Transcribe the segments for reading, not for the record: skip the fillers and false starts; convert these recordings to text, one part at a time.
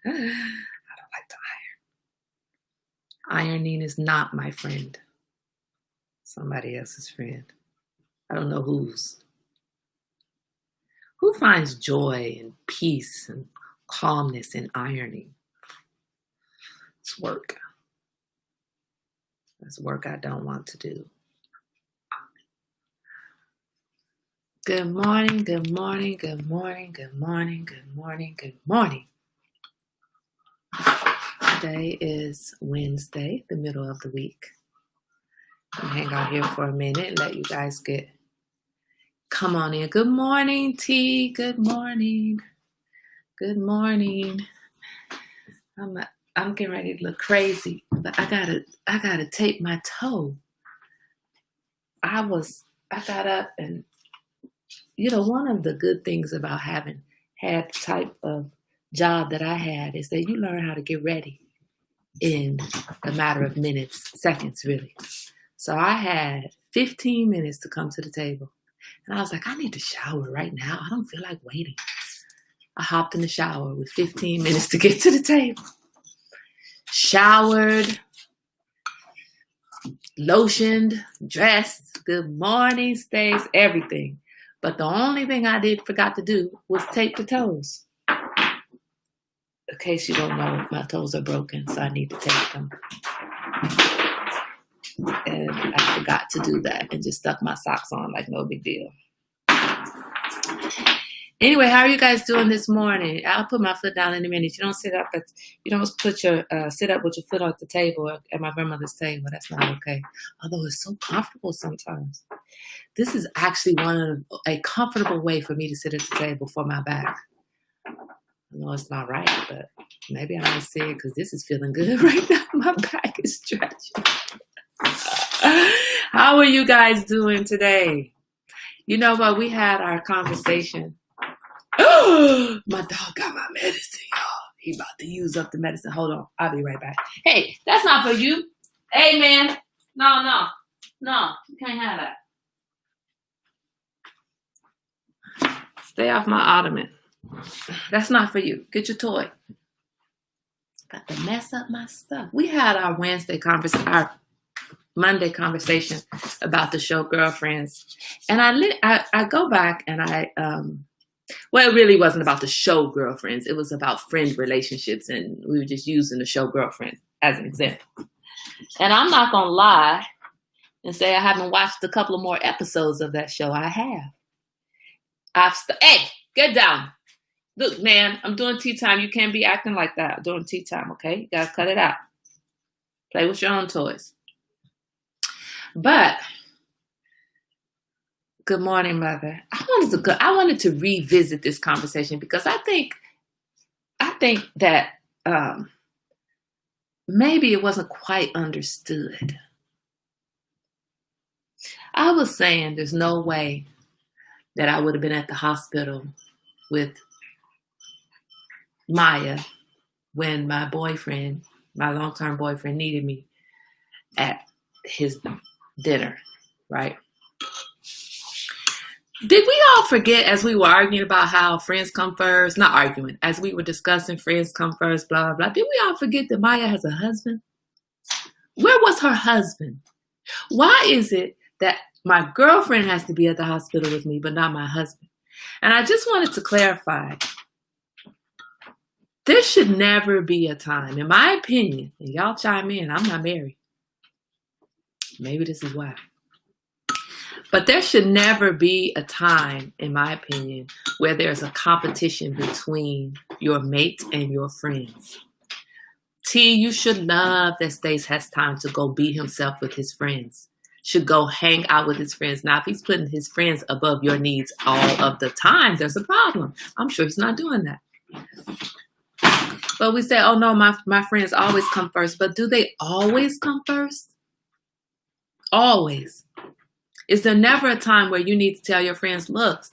I don't like to iron. Ironing is not my friend. Somebody else's friend. I don't know whose. Who finds joy and peace and calmness in ironing? It's work. It's work I don't want to do. Good morning, good morning, good morning, good morning, good morning, good morning. Today is Wednesday, the middle of the week. I'm gonna hang out here for a minute and let you guys come on in. Good morning, T. Good morning. Good morning. I'm getting ready to look crazy, but I gotta tape my toe. I got up and one of the good things about having had the type of job that I had is that you learn how to get ready in a matter of minutes, seconds really. So I had 15 minutes to come to the table. And I was like, I need to shower right now. I don't feel like waiting. I hopped in the shower with 15 minutes to get to the table. Showered, lotioned, dressed, good morning, stays, everything. But the only thing I forgot to do was tape the toes. In case you don't know, my toes are broken, so I need to tape them. And I forgot to do that and just stuck my socks on like no big deal. Anyway, how are you guys doing this morning? I'll put my foot down in a minute. You don't sit up sit up with your foot on the table at my grandmother's table. That's not okay. Although it's so comfortable sometimes. This is actually a comfortable way for me to sit at the table for my back. I know it's not right, but maybe I might say it because this is feeling good right now. My back is stretching. How are you guys doing today? You know what? We had our conversation. My dog got my medicine, y'all. He about to use up the medicine. Hold on. I'll be right back. Hey, that's not for you. Hey, man. No. You can't have that. Stay off my ottoman. That's not for you. Get your toy. Got to mess up my stuff. We had our Monday conversation about the show Girlfriends. And I go back and it really wasn't about the show Girlfriends. It was about friend relationships. And we were just using the show Girlfriends as an example. And I'm not going to lie and say I haven't watched a couple of more episodes of that show. I have. Hey, get down. Look, man, I'm doing tea time. You can't be acting like that. I'm doing tea time, okay? You got to cut it out. Play with your own toys. But good morning, Mother. I wanted to revisit this conversation because I think that maybe it wasn't quite understood. I was saying there's no way that I would have been at the hospital with Maya when my long-term boyfriend needed me at his dinner, right? Did we all forget as we were arguing about how friends come first? Not arguing, as we were discussing friends come first, blah, blah, blah. Did we all forget that Maya has a husband? Where was her husband? Why is it that my girlfriend has to be at the hospital with me, but not my husband? And I just wanted to clarify, there should never be a time, in my opinion, and y'all chime in, I'm not married. Maybe this is why. But there should never be a time, in my opinion, where there's a competition between your mate and your friends. T, you should love that Stace has time to go be himself with his friends. Should go hang out with his friends. Now, if he's putting his friends above your needs all of the time, there's a problem. I'm sure he's not doing that. But we say, oh no, my friends always come first. But do they always come first? Always. Is there never a time where you need to tell your friends, look,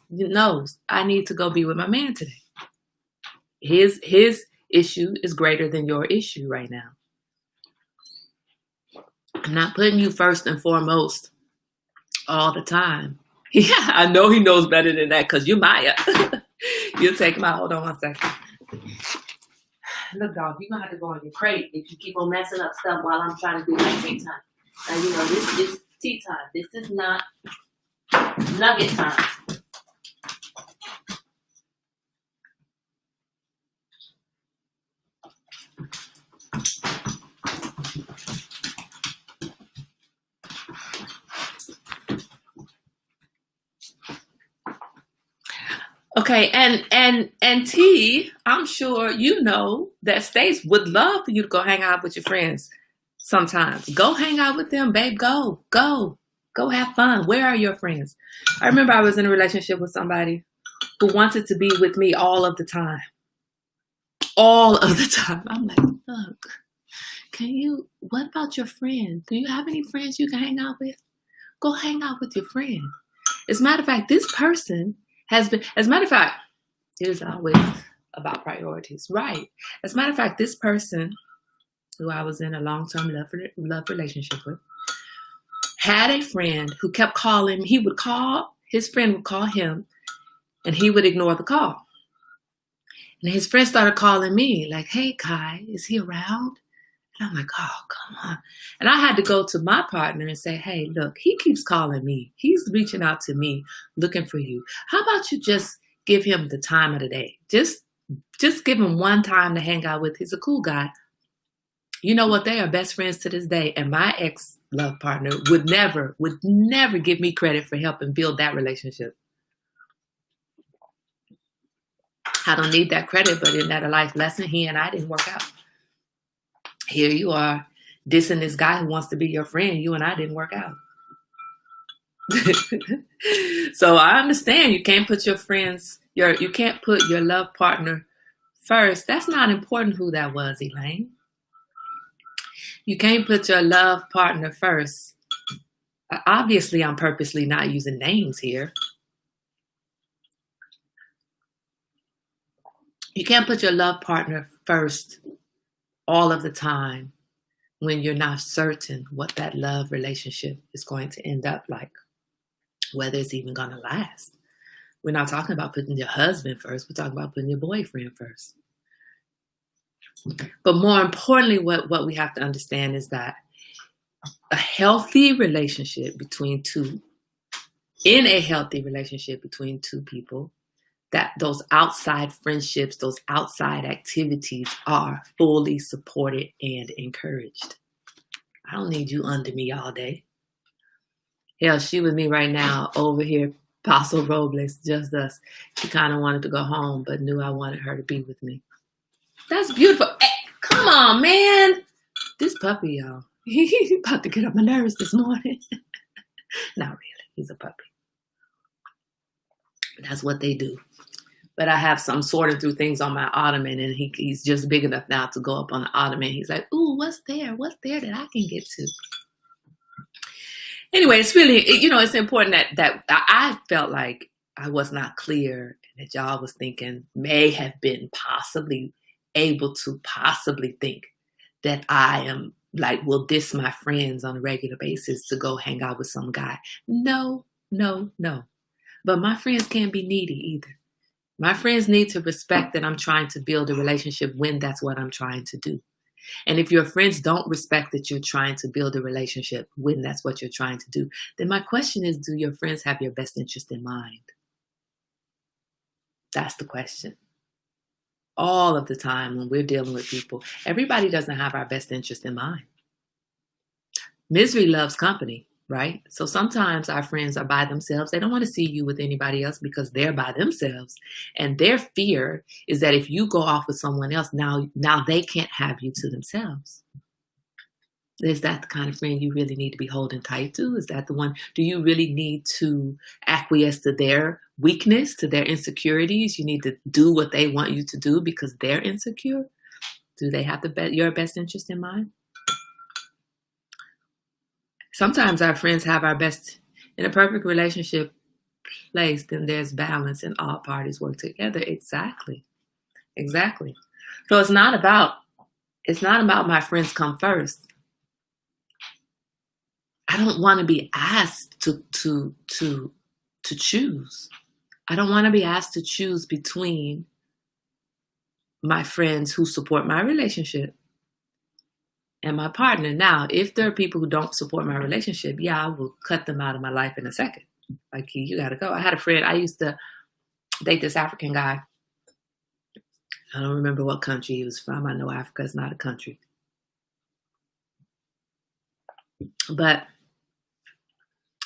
I need to go be with my man today. His issue is greater than your issue right now. I'm not putting you first and foremost all the time. Yeah, I know he knows better than that because you're Maya. You'll take him out. Hold on one second. Look, dog, you're gonna have to go on your crate if you keep on messing up stuff while I'm trying to do my tea time. Now, you know, this is tea time. This is not nugget time. Okay, and T, I'm sure you know that Stace would love for you to go hang out with your friends sometimes. Go hang out with them, babe. Go have fun. Where are your friends? I remember I was in a relationship with somebody who wanted to be with me all of the time. All of the time. I'm like, look, what about your friends? Do you have any friends you can hang out with? Go hang out with your friend. As a matter of fact, this person has been, as a matter of fact, it is always about priorities, right? As a matter of fact, this person who I was in a long-term love relationship with had a friend who kept calling. He would call, his friend would call him, and he would ignore the call. And his friend started calling me like, hey, Kai, is he around? And I'm like, oh, come on. And I had to go to my partner and say, hey, look, he keeps calling me. He's reaching out to me, looking for you. How about you just give him the time of the day? Just give him one time to hang out with. He's a cool guy. You know what? They are best friends to this day. And my ex-love partner would never give me credit for helping build that relationship. I don't need that credit, but in that a life lesson, he and I didn't work out. Here you are dissing this guy who wants to be your friend. You and I didn't work out. So I understand you can't put your friends, you can't put your love partner first. That's not important who that was, Elaine. You can't put your love partner first. Obviously, I'm purposely not using names here. You can't put your love partner first all of the time when you're not certain what that love relationship is going to end up like, whether it's even going to last. We're not talking about putting your husband first. We're talking about putting your boyfriend first. But more importantly, what we have to understand is that a healthy relationship between two people, that those outside friendships, those outside activities are fully supported and encouraged. I don't need you under me all day. Hell, she with me right now over here, Paso Robles, just us. She kind of wanted to go home, but knew I wanted her to be with me. That's beautiful. Hey, come on, man. This puppy, y'all, he's about to get on my nerves this morning. Not really. He's a puppy. That's what they do. But I have some sorting through things on my ottoman, and he's just big enough now to go up on the ottoman. He's like, ooh, what's there? What's there that I can get to? Anyway, it's really, it's important that I felt like I was not clear, and that y'all was thinking, may have been possibly able to possibly think that I am like, will diss my friends on a regular basis to go hang out with some guy. No. But my friends can't be needy either. My friends need to respect that I'm trying to build a relationship when that's what I'm trying to do. And if your friends don't respect that you're trying to build a relationship when that's what you're trying to do, then my question is, do your friends have your best interest in mind? That's the question. All of the time when we're dealing with people, everybody doesn't have our best interest in mind. Misery loves company. Right? So sometimes our friends are by themselves. They don't want to see you with anybody else because they're by themselves. And their fear is that if you go off with someone else, now they can't have you to themselves. Is that the kind of friend you really need to be holding tight to? Is that the one? Do you really need to acquiesce to their weakness, to their insecurities? You need to do what they want you to do because they're insecure? Do they have your best interest in mind? Sometimes our friends have our best, in a perfect relationship place, then there's balance and all parties work together. Exactly. So it's not about my friends come first. I don't want to be asked to choose. I don't want to be asked to choose between my friends who support my relationship and my partner. Now, if there are people who don't support my relationship, yeah, I will cut them out of my life in a second. Like, you got to go. I had a friend, I used to date this African guy. I don't remember what country he was from. I know Africa is not a country. But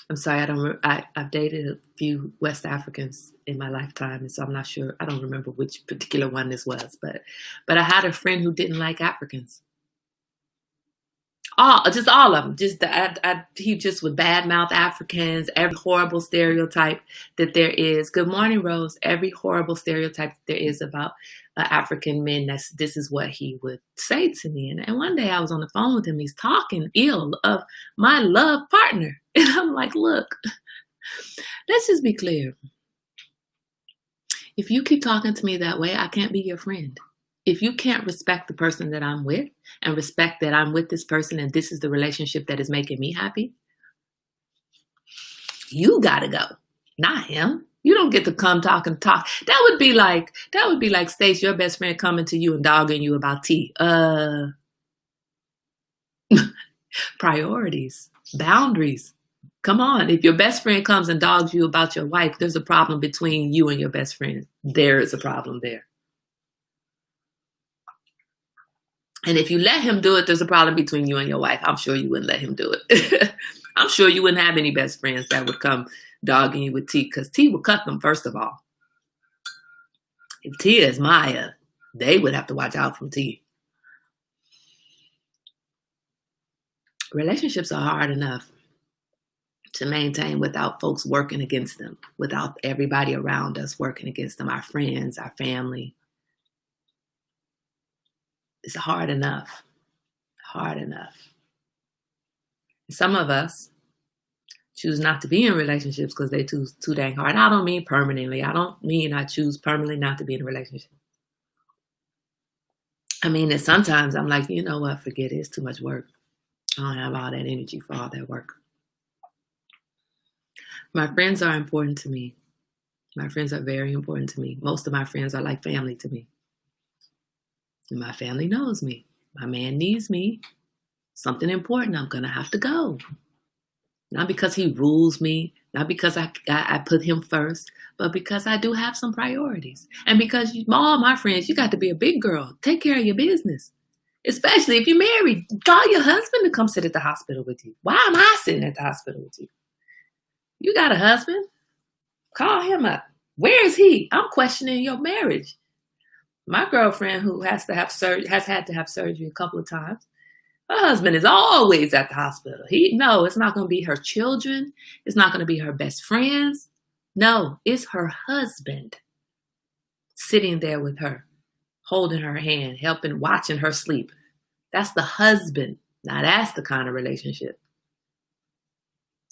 I'm sorry, I've dated a few West Africans in my lifetime, and so I'm not sure. I don't remember which particular one this was, but I had a friend who didn't like Africans. Just all of them. He just would badmouth Africans, every horrible stereotype that there is. Good morning, Rose. Every horrible stereotype that there is about African men. This is what he would say to me. And one day I was on the phone with him. He's talking ill of my love partner, and I'm like, look, let's just be clear. If you keep talking to me that way, I can't be your friend. If you can't respect the person that I'm with and respect that I'm with this person and this is the relationship that is making me happy, you gotta go, not him. You don't get to come talk and talk. That would be like Stace, your best friend, coming to you and dogging you about tea. Priorities, boundaries. Come on. If your best friend comes and dogs you about your wife, there's a problem between you and your best friend. There is a problem there. And if you let him do it, there's a problem between you and your wife. I'm sure you wouldn't let him do it. I'm sure you wouldn't have any best friends that would come dogging you with T, because T would cut them, first of all. If T is Maya, they would have to watch out from T. Relationships are hard enough to maintain without folks working against them, without everybody around us working against them, our friends, our family. It's hard enough. Some of us choose not to be in relationships because they're too dang hard. I don't mean permanently. I don't mean I choose permanently not to be in a relationship. I mean that sometimes I'm like, you know what, forget it. It's too much work. I don't have all that energy for all that work. My friends are important to me. My friends are very important to me. Most of my friends are like family to me. And my family knows me. My man needs me. Something important, I'm going to have to go. Not because he rules me, not because I put him first, but because I do have some priorities. And because all my friends, you got to be a big girl. Take care of your business. Especially if you're married. Call your husband to come sit at the hospital with you. Why am I sitting at the hospital with you? You got a husband? Call him up. Where is he? I'm questioning your marriage. My girlfriend, who has had to have surgery a couple of times, her husband is always at the hospital. It's not going to be her children. It's not going to be her best friends. No, it's her husband sitting there with her, holding her hand, watching her sleep. That's the husband. Now that's the kind of relationship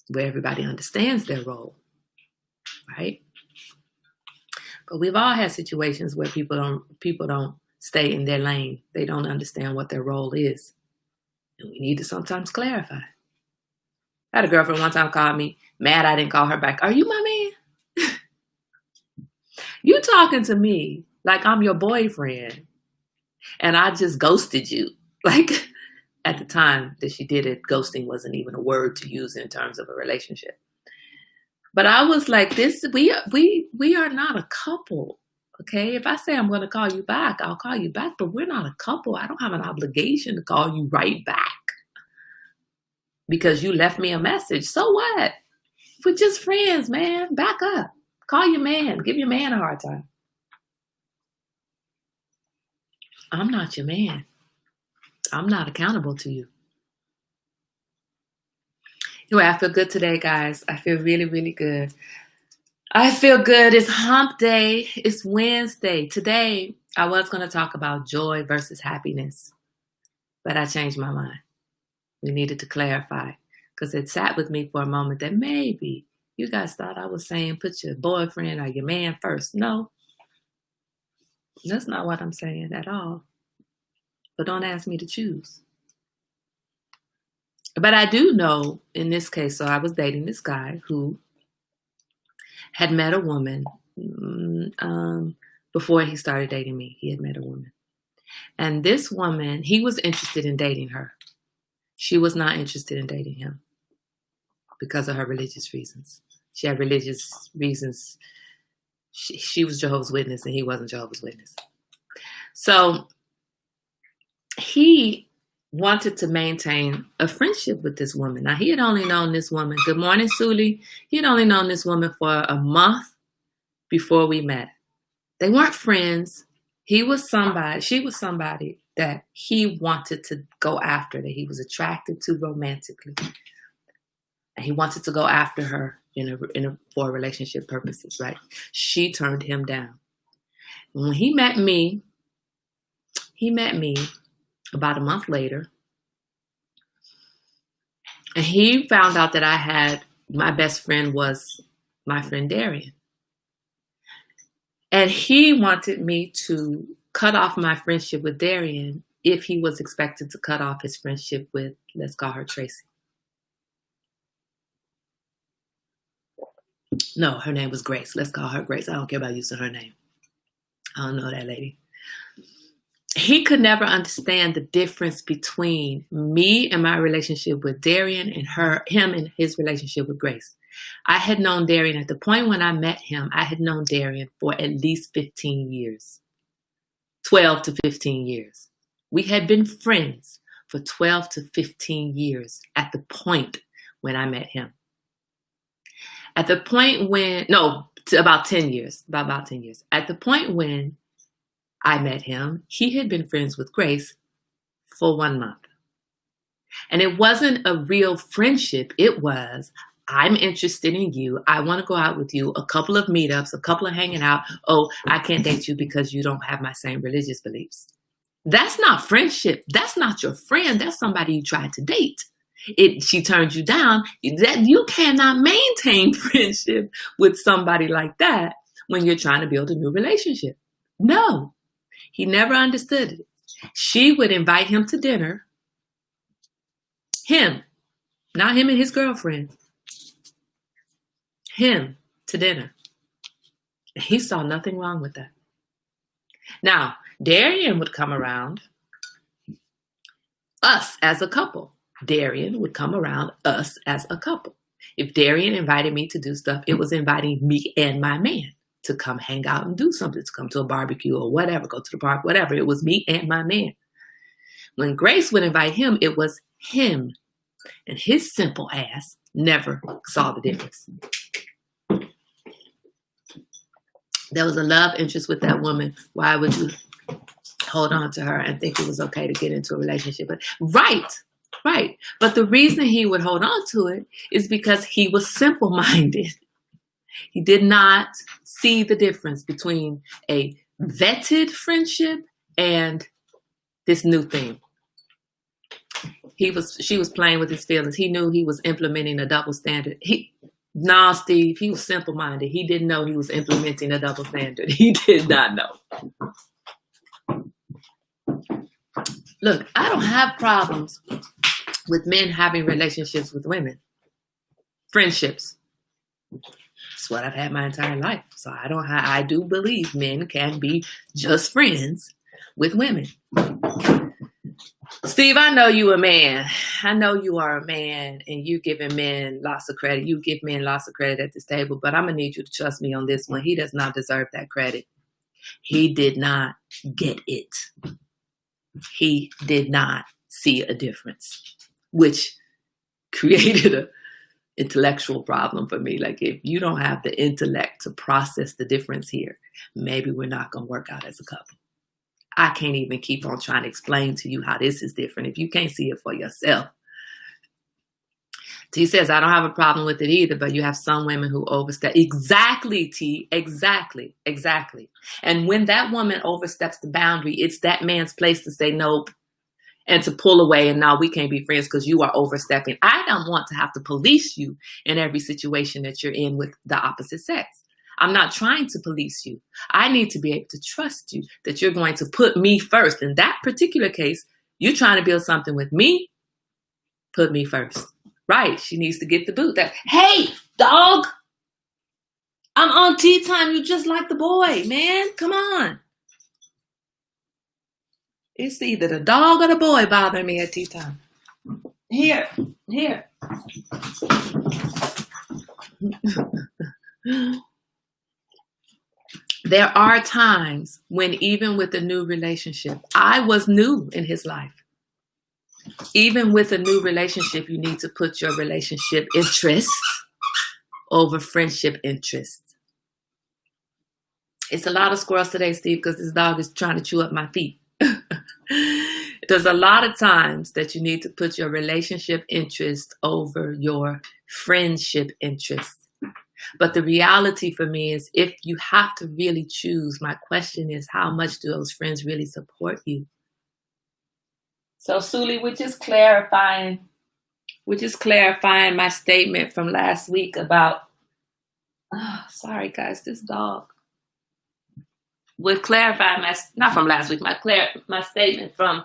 where everybody understands their role, right? But we've all had situations where people don't stay in their lane. They don't understand what their role is. And we need to sometimes clarify. I had a girlfriend one time call me mad I didn't call her back. Are you my man? You talking to me like I'm your boyfriend and I just ghosted you. Like, at the time that she did it, ghosting wasn't even a word to use in terms of a relationship. But I was like, we are not a couple, okay? If I say I'm going to call you back, I'll call you back, but we're not a couple. I don't have an obligation to call you right back because you left me a message. So what? We're just friends, man. Back up. Call your man. Give your man a hard time. I'm not your man. I'm not accountable to you. Anyway, I feel good today, guys. I feel really, really good. I feel good. It's hump day. It's Wednesday. Today, I was going to talk about joy versus happiness, but I changed my mind. We needed to clarify because it sat with me for a moment that maybe you guys thought I was saying put your boyfriend or your man first. No, that's not what I'm saying at all. But don't ask me to choose. But I do know in this case, so I was dating this guy who had met a woman before he started dating me. He had met a woman. And this woman, he was interested in dating her. She was not interested in dating him because of her religious reasons. She had religious reasons. She was Jehovah's Witness and he wasn't Jehovah's Witness. So he wanted to maintain a friendship with this woman. Now, he had only known this woman. Good morning, Suli. He had only known this woman for a month before we met. They weren't friends. She was somebody that he wanted to go after, that he was attracted to romantically. And he wanted to go after her for relationship purposes, right? She turned him down. And when he met me about a month later, and he found out that my best friend was my friend Darian. And he wanted me to cut off my friendship with Darian if he was expected to cut off his friendship with, let's call her Tracy. No, her name was Grace. Let's call her Grace. I don't care about using her name. I don't know that lady. He could never understand the difference between me and my relationship with Darian and him and his relationship with Grace. I had known Darian at the point when I met him. I had known Darian for at least 15 years, 12 to 15 years. We had been friends for 12 to 15 years at the point when I met him. At the point when, about 10 years. At the point when I met him, he had been friends with Grace for 1 month. And it wasn't a real friendship. It was, I'm interested in you. I want to go out with you. A couple of meetups, a couple of hanging out. Oh, I can't date you because you don't have my same religious beliefs. That's not friendship. That's not your friend. That's somebody you tried to date. She turned you down. That you cannot maintain friendship with somebody like that when you're trying to build a new relationship. No, he never understood it. She would invite him to dinner. Him, not him and his girlfriend. Him to dinner. He saw nothing wrong with that. Now, Darian would come around us as a couple. Darian would come around us as a couple. If Darian invited me to do stuff, it was inviting me and my man to come hang out and do something, to come to a barbecue or whatever, go to the park, whatever. It was me and my man. When Grace would invite him, it was him. And his simple ass never saw the difference. There was a love interest with that woman. Why would you hold on to her and think it was okay to get into a relationship? But right. But the reason he would hold on to it is because he was simple-minded. He did not see the difference between a vetted friendship and this new thing. She was playing with his feelings. He knew he was implementing a double standard. Steve, he was simple-minded. He didn't know he was implementing a double standard. He did not know. Look, I don't have problems with men having relationships with women. Friendships. That's what I've had my entire life. So I do believe men can be just friends with women. Steve, I know you a man. I know you are a man and you're giving men lots of credit. You give men lots of credit at this table, but I'm going to need you to trust me on this one. He does not deserve that credit. He did not get it. He did not see a difference, which created an intellectual problem for me. Like, if you don't have the intellect to process the difference here, maybe we're not going to work out as a couple. I can't even keep on trying to explain to you how this is different if you can't see it for yourself. T says, I don't have a problem with it either, but you have some women who overstep. Exactly, T. Exactly. And when that woman oversteps the boundary, it's that man's place to say nope and to pull away and now we can't be friends because you are overstepping. I don't want to have to police you in every situation that you're in with the opposite sex. I'm not trying to police you. I need to be able to trust you that you're going to put me first. In that particular case, you're trying to build something with me, put me first. Right. She needs to get the boot. Hey, dog. I'm on tea time. You just like the boy, man. Come on. It's either the dog or the boy bothering me at tea time. Here. There are times when even with a new relationship, I was new in his life. Even with a new relationship, you need to put your relationship interests over friendship interests. It's a lot of squirrels today, Steve, because this dog is trying to chew up my feet. There's a lot of times that you need to put your relationship interest over your friendship interest. But the reality for me is if you have to really choose, my question is, how much do those friends really support you? So, Suli, we're just clarifying my statement from last week about, sorry guys, this dog. We're clarifying not from last week, my statement from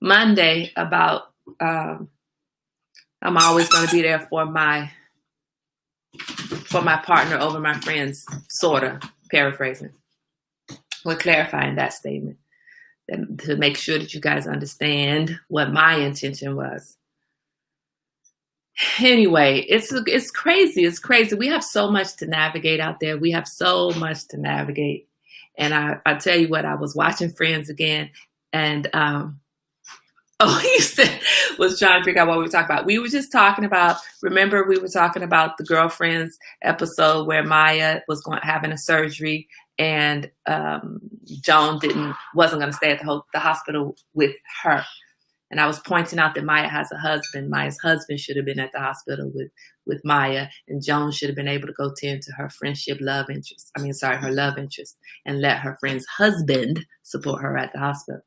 Monday about I'm always going to be there for my partner over my friends, sort of paraphrasing. We're clarifying that statement to make sure that you guys understand what my intention was. Anyway, it's crazy. It's crazy. We have so much to navigate out there. We have so much to navigate. And I tell you what, I was watching Friends again, and he was trying to figure out what we were talking about. We were just talking about, remember we were talking about the Girlfriends episode where Maya was having a surgery, and Joan wasn't going to stay at the hospital with her. And I was pointing out that Maya has a husband. Maya's husband should have been at the hospital with Maya, and Joan should have been able to go tend to her her love interest, and let her friend's husband support her at the hospital.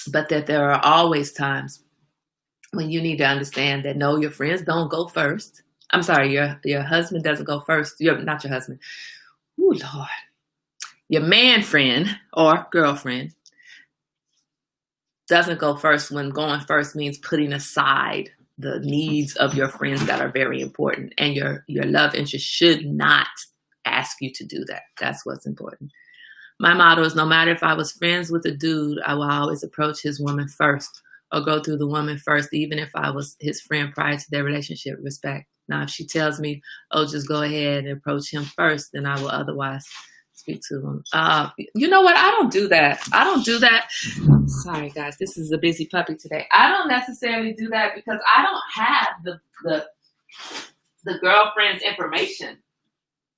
But that there are always times when you need to understand that no, your friends don't go first. I'm sorry, your husband doesn't go first. Not your husband. Oh, Lord. Your man friend or girlfriend doesn't go first when going first means putting aside the needs of your friends that are very important. And your love interest should not ask you to do that. That's what's important. My motto is no matter if I was friends with a dude, I will always approach his woman first or go through the woman first, even if I was his friend prior to their relationship. Respect. Now, if she tells me, oh, just go ahead and approach him first, then I will otherwise speak to him. You know what? I don't do that. Sorry, guys. This is a busy puppy today. I don't necessarily do that because I don't have the girlfriend's information.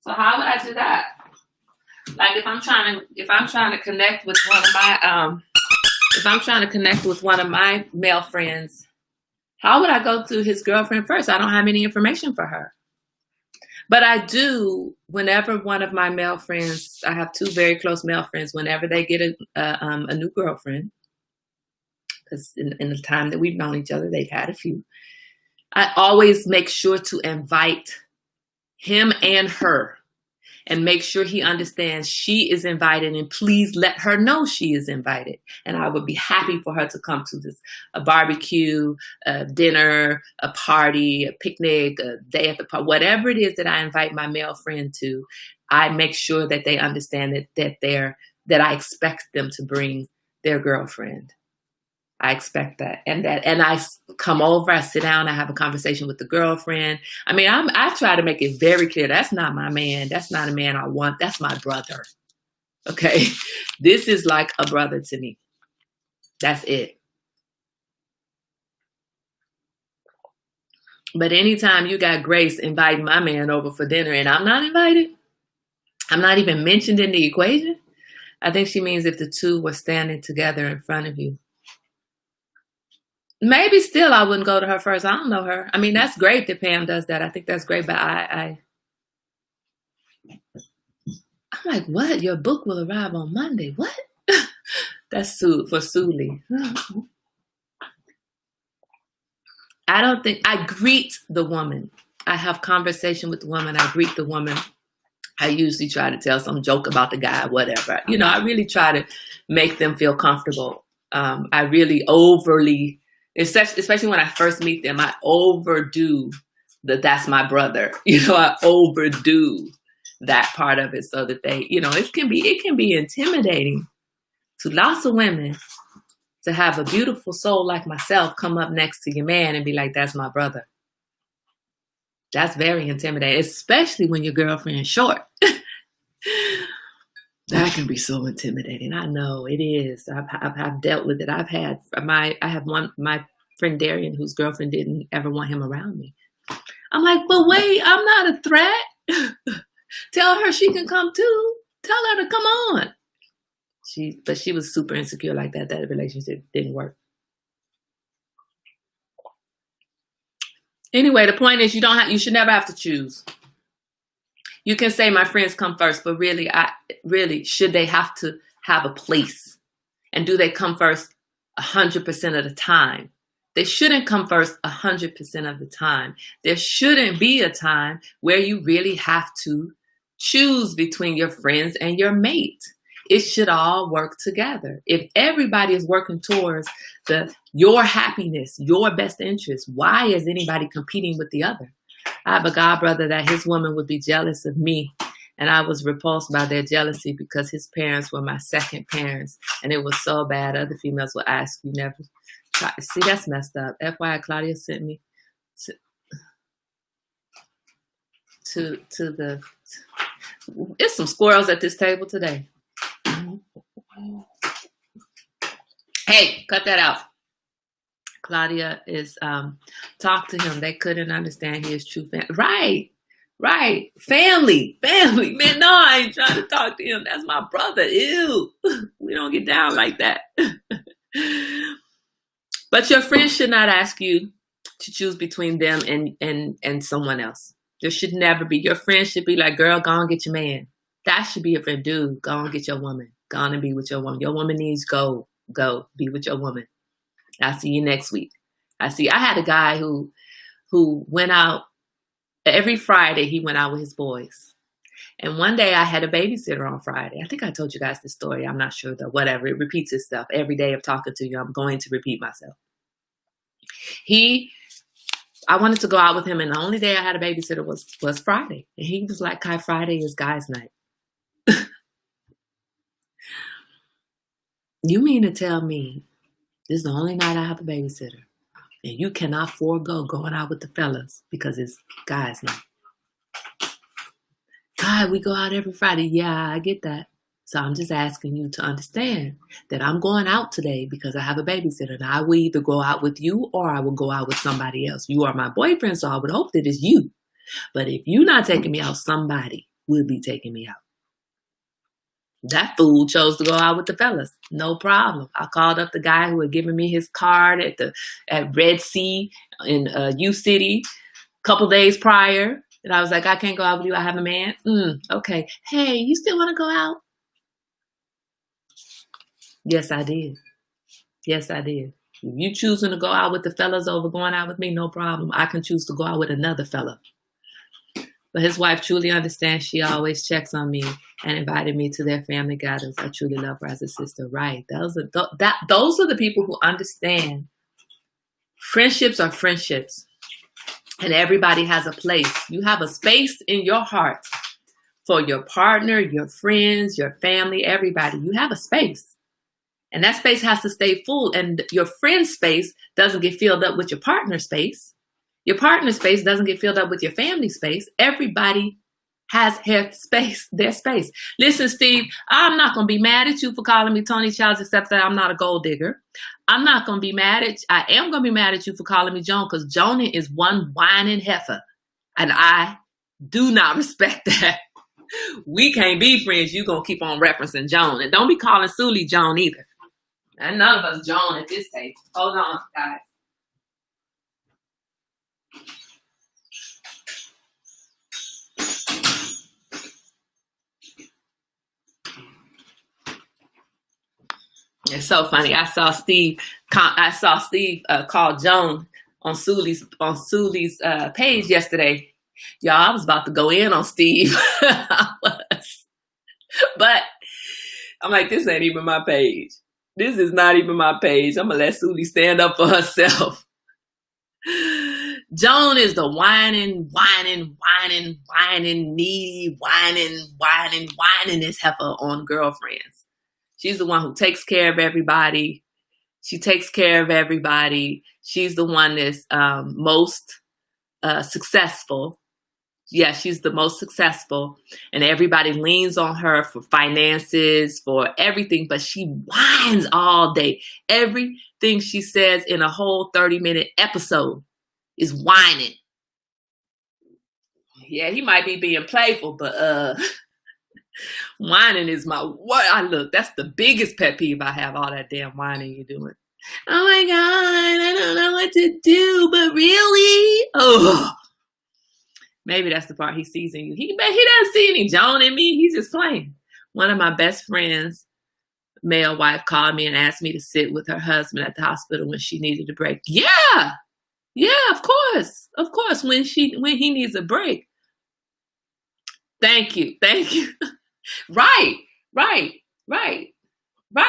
So how would I do that? Like if I'm trying to connect with one of my male friends, how would I go to his girlfriend first? I don't have any information for her. But I do, whenever one of my male friends, I have two very close male friends, whenever they get a new girlfriend, because in the time that we've known each other, they've had a few, I always make sure to invite him and her and make sure he understands she is invited, and please let her know she is invited. And I would be happy for her to come to a barbecue, a dinner, a party, a picnic, a day at the park, whatever it is that I invite my male friend to. I make sure that they understand that I expect them to bring their girlfriend. I expect that. And I come over, I sit down, I have a conversation with the girlfriend. I mean, I try to make it very clear. That's not my man. That's not a man I want. That's my brother. Okay. This is like a brother to me. That's it. But anytime you got Grace inviting my man over for dinner and I'm not invited, I'm not even mentioned in the equation, I think she means if the two were standing together in front of you. Maybe still I wouldn't go to her first. I don't know her. I mean, that's great that Pam does that. I think that's great. But I'm like, what? Your book will arrive on Monday. What? That's for Suli. I don't think I greet the woman. I have conversation with the woman. I greet the woman. I usually try to tell some joke about the guy, whatever. You know, I really try to make them feel comfortable. I really overly, especially when I first meet them, I overdo that's my brother. I overdo that part of it so that they, it can be intimidating to lots of women to have a beautiful soul like myself come up next to your man and be like, that's my brother. That's very intimidating, especially when your girlfriend's short. That can be so intimidating. I know it is. I've dealt with it. I have my friend Darian, whose girlfriend didn't ever want him around me. I'm like, but wait, I'm not a threat. Tell her she can come too. Tell her to come on. But she was super insecure like that. That relationship didn't work. Anyway, the point is you should never have to choose. You can say my friends come first, but really, should they have to have a place? And do they come first 100% of the time? They shouldn't come first 100% of the time. There shouldn't be a time where you really have to choose between your friends and your mate. It should all work together. If everybody is working towards your happiness, your best interest, why is anybody competing with the other? I have a godbrother that his woman would be jealous of me, and I was repulsed by their jealousy because his parents were my second parents, and it was so bad. Other females would ask, you never try. See, that's messed up. FYI, Claudia sent me to the. It's some squirrels at this table today. Hey, cut that out. Claudia is talk to him. They couldn't understand his true family. Right. Family. Man, no, I ain't trying to talk to him. That's my brother. Ew. We don't get down like that. But your friends should not ask you to choose between them and someone else. There should never be. Your friend should be like, girl, go on get your man. That should be your friend. Dude, go on get your woman. Go on and be with your woman. Your woman needs go be with your woman. I'll see you next week. I had a guy who went out every Friday. He went out with his boys. And one day I had a babysitter on Friday. I think I told you guys this story. I'm not sure though. Whatever. It repeats itself. Every day of talking to you, I'm going to repeat myself. I wanted to go out with him, and the only day I had a babysitter was Friday. And he was like, Kai, Friday is guys' night. You mean to tell me this is the only night I have a babysitter, and you cannot forego going out with the fellas because it's guys' night? God, we go out every Friday. Yeah, I get that. So I'm just asking you to understand that I'm going out today because I have a babysitter. And I will either go out with you or I will go out with somebody else. You are my boyfriend, so I would hope that it's you. But if you're not taking me out, somebody will be taking me out. That fool chose to go out with the fellas. No problem. I called up the guy who had given me his card at Red Sea in U City a couple days prior. And I was like, I can't go out with you. I have a man. Okay. Hey, you still want to go out? Yes, I did. If you choosing to go out with the fellas over going out with me, no problem. I can choose to go out with another fella. But his wife truly understands. She always checks on me and invited me to their family gatherings. I truly love her as a sister. Right. Those are the people who understand. Friendships are friendships. And everybody has a place. You have a space in your heart for your partner, your friends, your family, everybody. You have a space. And that space has to stay full. And your friend's space doesn't get filled up with your partner's space. Your partner's space doesn't get filled up with your family space. Everybody has their space. Listen, Steve, I'm not going to be mad at you for calling me Tony Childs, except that I'm not a gold digger. I'm not going to be mad at you. I am going to be mad at you for calling me Joan, because Joan is one whining heifer. And I do not respect that. We can't be friends. You're going to keep on referencing Joan. And don't be calling Sully Joan either. And none of us Joan at this stage. Hold on, guys. It's so funny. I saw Steve call Joan on Sully's page yesterday. Y'all, I was about to go in on Steve. I was. But I'm like, this ain't even my page. This is not even my page. I'm going to let Sully stand up for herself. Joan is the whining, needy, whining this heifer on Girlfriends. She's the one who takes care of everybody. She takes care of everybody. She's the one that's most successful. Yeah, she's the most successful, and everybody leans on her for finances, for everything, but she whines all day. Everything she says in a whole 30-minute episode is whining. Yeah, he might be being playful, but whining is that's the biggest pet peeve I have, all that damn whining you're doing. Oh my God, I don't know what to do, but really? Oh. Maybe that's the part he sees in you. He doesn't see any Joan in me. He's just playing. One of my best friends, male wife, called me and asked me to sit with her husband at the hospital when she needed a break. Yeah, of course, when he needs a break. Thank you. Right,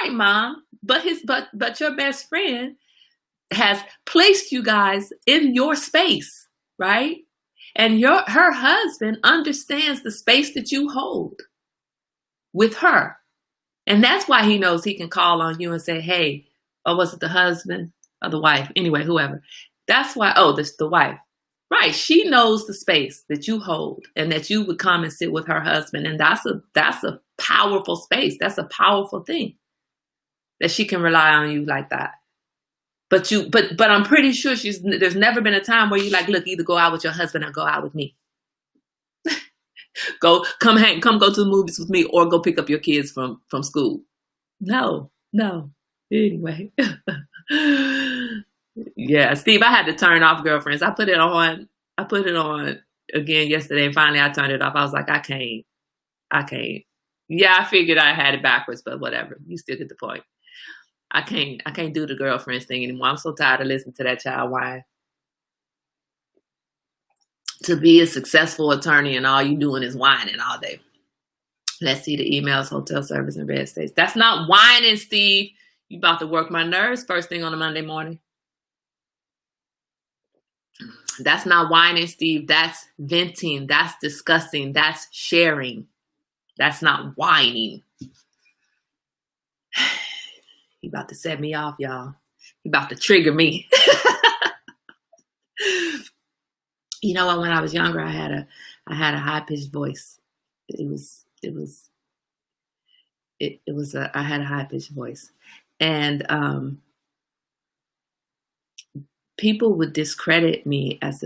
Mom. But your best friend has placed you guys in your space, right? And her husband understands the space that you hold with her. And that's why he knows he can call on you and say, hey, or was it the husband or the wife? Anyway, whoever. That's why, this the wife. Right. She knows the space that you hold and that you would come and sit with her husband. And that's a powerful space. That's a powerful thing that she can rely on you like that. But I'm pretty sure there's never been a time where you're like, look, either go out with your husband or go out with me. Come go to the movies with me, or go pick up your kids from school. No. Anyway. Yeah, Steve, I had to turn off Girlfriends. I put it on again yesterday, and finally I turned it off. I was like, I can't. Yeah, I figured I had it backwards, but whatever. You still get the point. I can't do the Girlfriends thing anymore. I'm so tired of listening to that child whine. To be a successful attorney and all you doing is whining all day. Let's see the emails, hotel service in red states. That's not whining, Steve. You about to work my nerves first thing on a Monday morning. That's not whining, Steve. That's venting. That's discussing. That's sharing. That's not whining. He about to set me off, y'all. He about to trigger me. You know what? When I was younger, I had a high pitched voice. I had a high pitched voice, and people would dismiss me as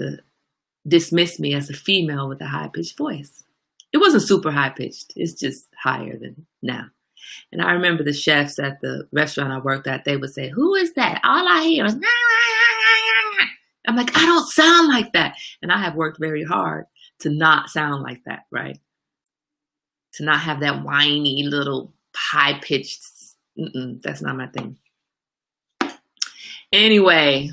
a female with a high pitched voice. It wasn't super high pitched. It's just higher than now. And I remember the chefs at the restaurant I worked at, they would say, who is that? All I hear is, nah. I'm like, I don't sound like that. And I have worked very hard to not sound like that, right? To not have that whiny little high-pitched, that's not my thing. Anyway,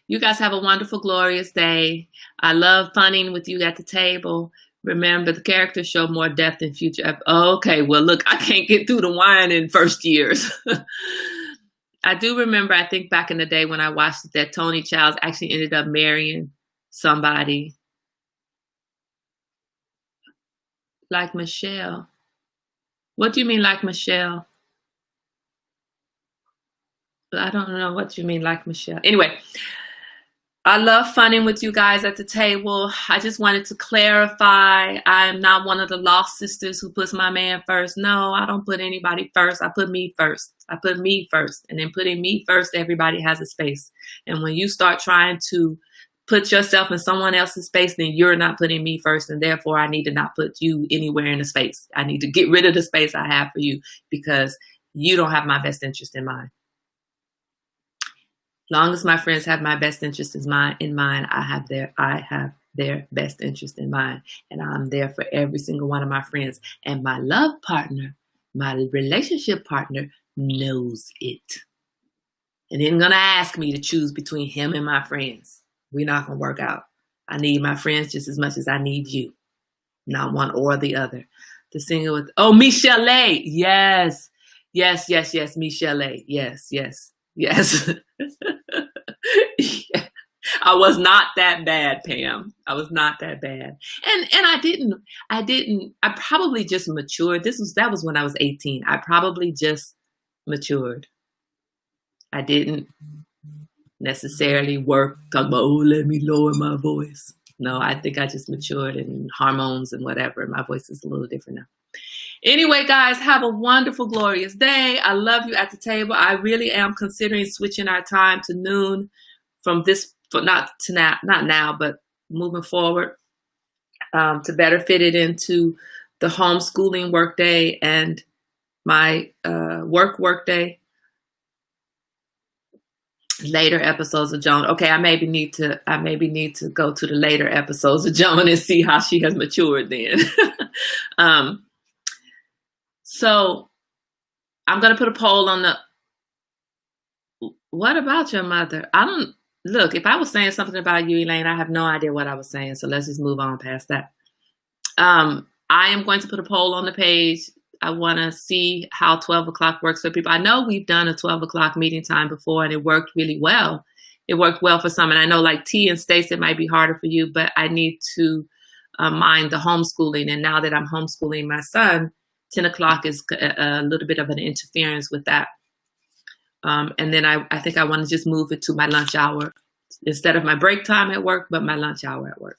you guys have a wonderful, glorious day. I love funning with you at the table. Remember, the characters show more depth in future. Okay, well, look, I can't get through the wine in first years. I do remember, I think back in the day when I watched that Tony Childs actually ended up marrying somebody like Michelle. What do you mean like Michelle? I don't know what you mean like Michelle. Anyway, I love funning with you guys at the table. I just wanted to clarify. I am not one of the lost sisters who puts my man first. No, I don't put anybody first. I put me first. I put me first. And then putting me first, everybody has a space. And when you start trying to put yourself in someone else's space, then you're not putting me first. And therefore, I need to not put you anywhere in the space. I need to get rid of the space I have for you because you don't have my best interest in mind. Long as my friends have my best interest in mind, I have their best interest in mind. And I'm there for every single one of my friends. And my love partner, my relationship partner knows it. And isn't going to ask me to choose between him and my friends. We're not going to work out. I need my friends just as much as I need you. Not one or the other. The singer with, Michelle. Yes. Michelle. Yes. Yeah. I was not that bad, Pam. I was not that bad. And I probably just matured. That was when I was 18. I probably just matured. I didn't necessarily work talking about, oh, let me lower my voice. No, I think I just matured and hormones and whatever. My voice is a little different now. Anyway, guys, have a wonderful, glorious day. I love you at the table. I really am considering switching our time to noon from this, not now, but moving forward, to better fit it into the homeschooling workday and my work day. Later episodes of Joan. Okay, I maybe need to go to the later episodes of Joan and see how she has matured then. So I'm gonna put a poll on what about your mother? Look, if I was saying something about you, Elaine, I have no idea what I was saying. So let's just move on past that. I am going to put a poll on the page. I want to see how 12 o'clock works for people. I know we've done a 12 o'clock meeting time before and it worked really well. It worked well for some. And I know like T and Stace, it might be harder for you, but I need to mind the homeschooling. And now that I'm homeschooling my son, 10 o'clock is a little bit of an interference with that. And then I think I want to just move it to my lunch hour instead of my break time at work, but my lunch hour at work.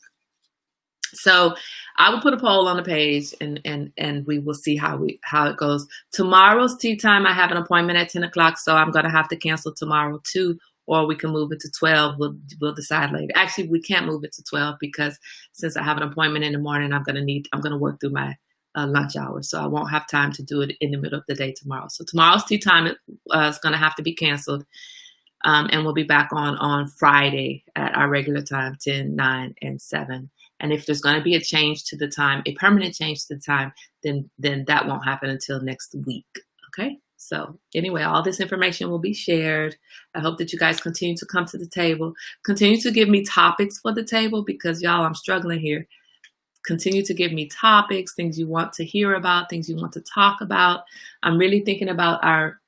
So I will put a poll on the page and we will see how it goes. Tomorrow's tea time, I have an appointment at 10 o'clock, so I'm going to have to cancel tomorrow too, or we can move it to 12. We'll decide later. Actually, we can't move it to 12 because since I have an appointment in the morning, I'm going to work through my lunch hour, so I won't have time to do it in the middle of the day tomorrow. So tomorrow's tea time is going to have to be canceled, and we'll be back on Friday at our regular time, 10, 9, and 7. And if there's going to be a change to the time, a permanent change to the time, then that won't happen until next week. Okay? So anyway, all this information will be shared. I hope that you guys continue to come to the table. Continue to give me topics for the table because, y'all, I'm struggling here. Continue to give me topics, things you want to hear about, things you want to talk about. I'm really thinking about our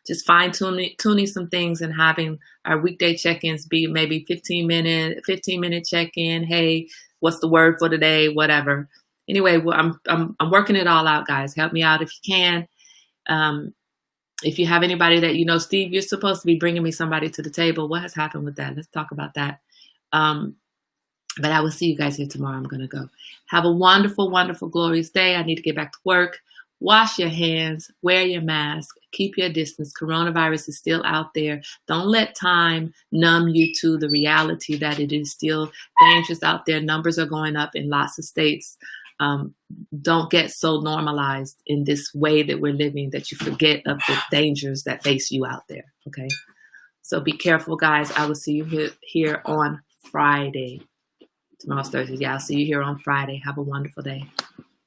just tuning some things and having our weekday check-ins be maybe 15-minute check-in. Hey, what's the word for today? Whatever. Anyway, well, I'm working it all out, guys. Help me out if you can. If you have anybody that you know, Steve, you're supposed to be bringing me somebody to the table. What has happened with that? Let's talk about that. But I will see you guys here tomorrow. I'm going to go. Have a wonderful, wonderful, glorious day. I need to get back to work. Wash your hands, wear your mask, keep your distance. Coronavirus is still out there. Don't let time numb you to the reality that it is still dangerous out there. Numbers are going up in lots of states. Don't get so normalized in this way that we're living that you forget of the dangers that face you out there. Okay? So be careful, guys. I will see you here on Friday. Tomorrow's Thursday. Yeah, I'll see you here on Friday. Have a wonderful day.